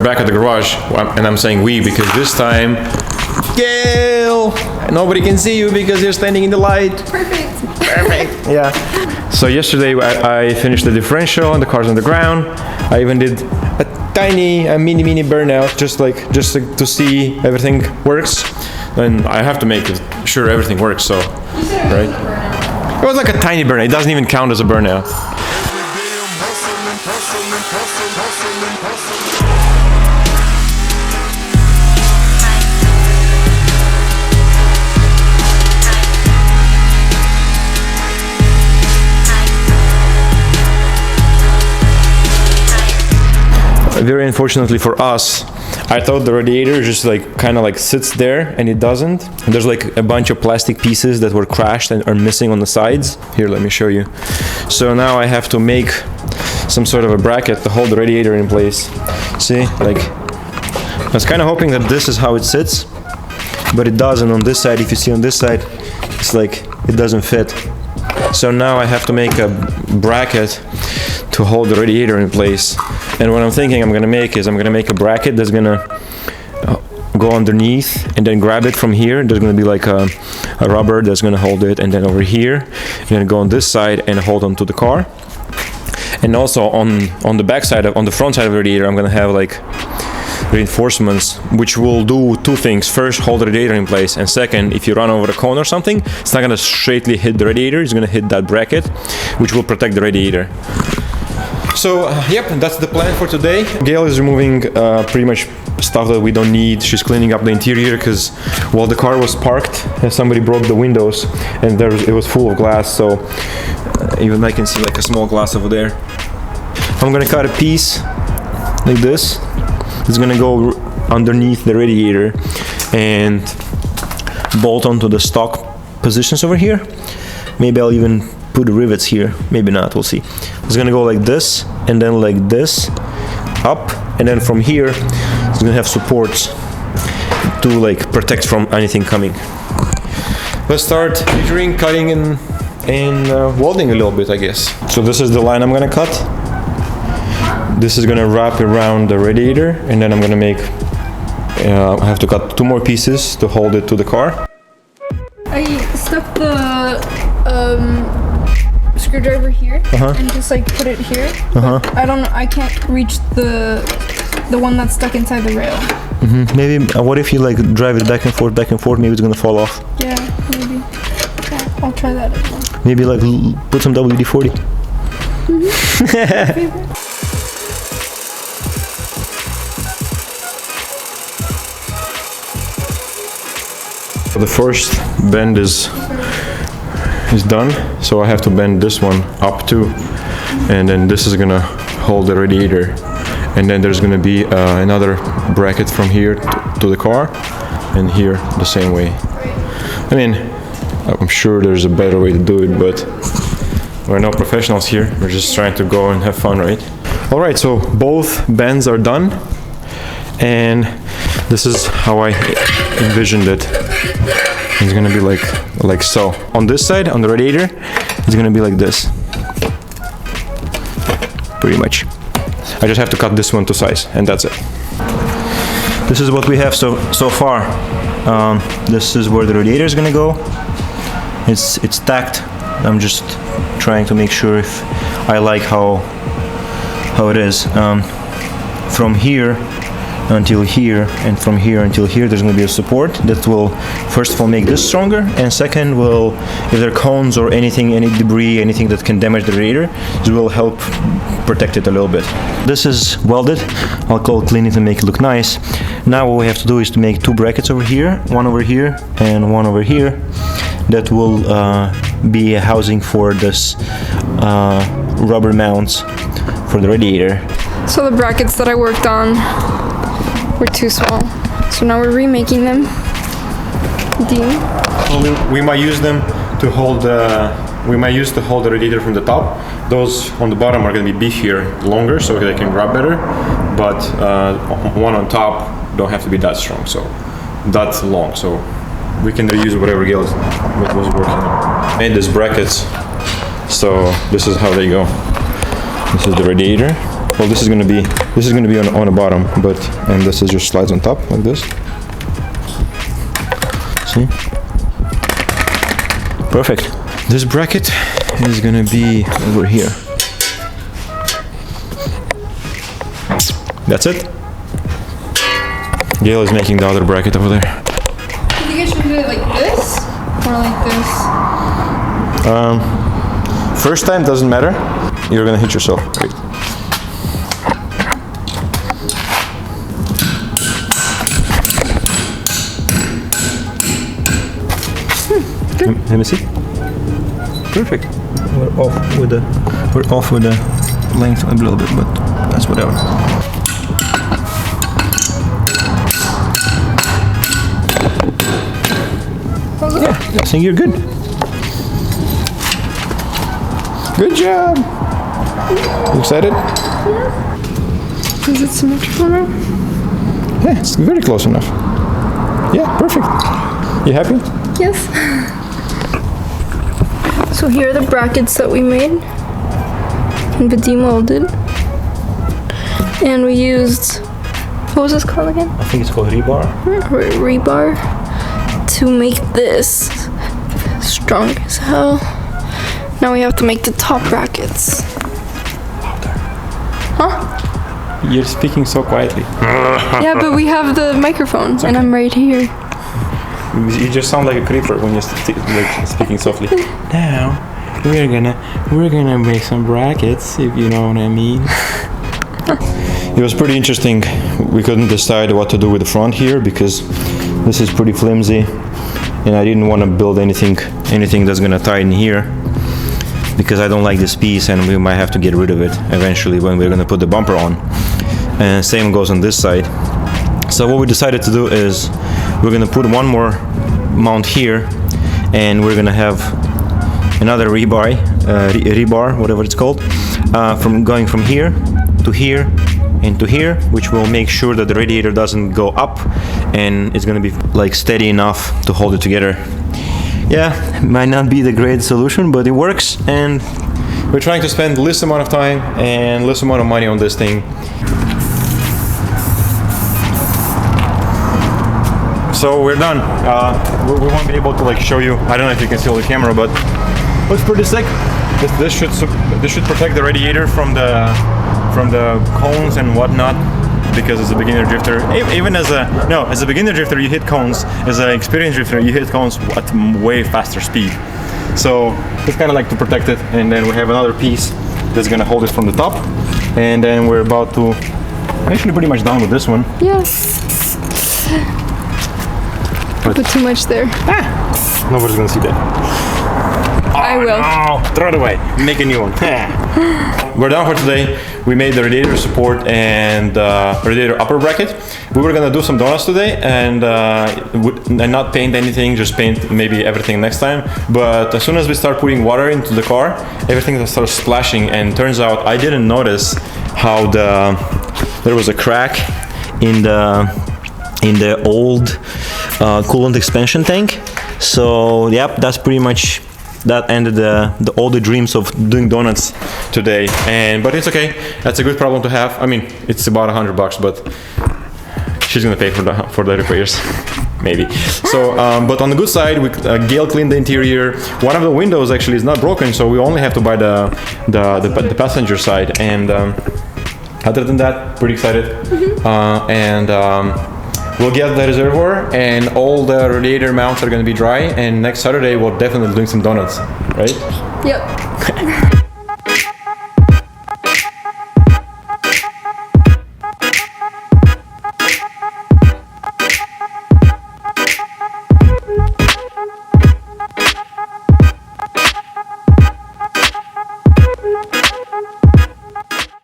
back at the garage, and I'm saying we because this time, Gail, nobody can see you because you're standing in the light. Perfect. Yeah. So yesterday I finished the differential and the car's on the ground. I even did a mini burnout just to see everything works. And I have to make sure everything works. So, right? It was like a tiny burnout. It doesn't even count as a burnout. Very unfortunately for us, I thought the radiator just kind of sits there, and it doesn't. And there's a bunch of plastic pieces that were crashed and are missing on the sides. Here, let me show you. So now I have to make some sort of a bracket to hold the radiator in place. See, I was kind of hoping that this is how it sits, but it doesn't on this side. If you see on this side, it's it doesn't fit. So now I have to make a bracket to hold the radiator in place. And what I'm thinking I'm gonna make is I'm gonna make a bracket that's gonna go underneath and then grab it from here. There's gonna be a rubber that's gonna hold it, and then over here I'm gonna go on this side and hold onto the car. And also on the back side, on the front side of the radiator, I'm gonna have reinforcements which will do two things. First, hold the radiator in place, and second, if you run over a cone or something, it's not gonna straightly hit the radiator, it's gonna hit that bracket, which will protect the radiator. So, yep, that's the plan for today. Gail is removing pretty much stuff that we don't need. She's cleaning up the interior because while the car was parked, somebody broke the windows and it was full of glass, so even I can see a small glass over there. I'm gonna cut a piece like this. It's gonna go underneath the radiator and bolt onto the stock positions over here. Maybe I'll even put the rivets here, maybe not, we'll see. It's gonna go like this, and then like this, up, and then from here, it's gonna have supports to protect from anything coming. Let's start measuring, cutting, and welding a little bit, I guess. So this is the line I'm gonna cut. This is gonna wrap around the radiator, and then I'm gonna make, I have to cut 2 more pieces to hold it to the car. I stuck the screwdriver here and just put it here. I can't reach the one that's stuck inside the rail. Maybe what if you drive it back and forth, maybe it's gonna fall off. Yeah, maybe. Yeah, I'll try that as well. Maybe put some WD-40. The first bend is done, so I have to bend this one up too, and then this is gonna hold the radiator, and then there's gonna be another bracket from here to the car, and here the same way. I mean, I'm sure there's a better way to do it, but we're no professionals here. We're just trying to go and have fun, right? All right, so both bends are done, and this is how I envisioned it. It's gonna be like so. On this side, on the radiator, it's gonna be like this. Pretty much. I just have to cut this one to size, and that's it. This is what we have so far. This is where the radiator is gonna go. It's stacked. I'm just trying to make sure if I like how it is. From here until here, and from here until here, there's going to be a support that will first of all make this stronger, and second will, if there are cones or anything, any debris, anything that can damage the radiator, it will help protect it a little bit. This is welded. I'll clean it and make it look nice. Now what we have to do is to make 2 brackets over here, one over here and one over here, that will be a housing for this rubber mounts for the radiator. So the brackets that I worked on were too small, so now we're remaking them. We might use them to hold the radiator from the top. Those on the bottom are going to be beefier, longer, so they can grab better, but one on top don't have to be that strong, so that's long, so we can reuse whatever else was working on. Made these brackets, so this is how they go. This is the radiator. Well, this is gonna be on the bottom, and this is just slides on top like this. See? Perfect. This bracket is gonna be over here. That's it. Gail is making the other bracket over there. You guys should do it like this or like this. First time doesn't matter. You're gonna hit yourself. Right. Good. Let me see. Perfect. We're off with the length a little bit, but that's whatever. Yeah, I think you're good. Good job. You excited? Yeah. Is it symmetrical now? Yeah, it's very close enough. Yeah, perfect. You happy? Yes. So here are the brackets that we made and demolded. And we used, what was this called again? I think it's called rebar. Rebar to make this strong as hell. Now we have to make the top brackets. Huh? You're speaking so quietly. Yeah, but we have the microphone and I'm right here. You just sound like a creeper when you're speaking softly. Now we're gonna make some brackets, if you know what I mean. It was pretty interesting. We couldn't decide what to do with the front here because this is pretty flimsy, and I didn't want to build anything that's gonna tie in here because I don't like this piece, and we might have to get rid of it eventually when we're gonna put the bumper on. And same goes on this side. So what we decided to do is we're gonna put one more mount here, and we're gonna have another rebar, whatever it's called, from going from here to here and to here, which will make sure that the radiator doesn't go up, and it's gonna be like steady enough to hold it together. Yeah, might not be the great solution, but it works, and we're trying to spend least amount of time and least amount of money on this thing. So we're done. We won't be able to like show you. I don't know if you can see on the camera, but looks pretty sick. This should protect the radiator from the cones and whatnot, because as a beginner drifter, even as a beginner drifter, you hit cones. As an experienced drifter, you hit cones at way faster speed. So it's kind of like to protect it. And then we have another piece that's gonna hold it from the top. And then we're about to actually pretty much done with this one. Yes. Put too much there. Nobody's gonna see that. I will. No, throw it away. Make a new one. We're done for today. We made the radiator support and radiator upper bracket. We were gonna do some donuts today and not paint anything, just paint maybe everything next time. But as soon as we start putting water into the car, everything starts splashing, and turns out I didn't notice how there was a crack in the old coolant expansion tank. So yep, that's pretty much that ended all the dreams of doing donuts today. But it's okay. That's a good problem to have. I mean, it's about $100, but she's gonna pay for the repairs. Maybe. So, but on the good side, Gail cleaned the interior. One of the windows actually is not broken, so we only have to buy the passenger side. And other than that, pretty excited. We'll get the reservoir, and all the radiator mounts are going to be dry, and next Saturday we'll definitely do some donuts, right? Yep.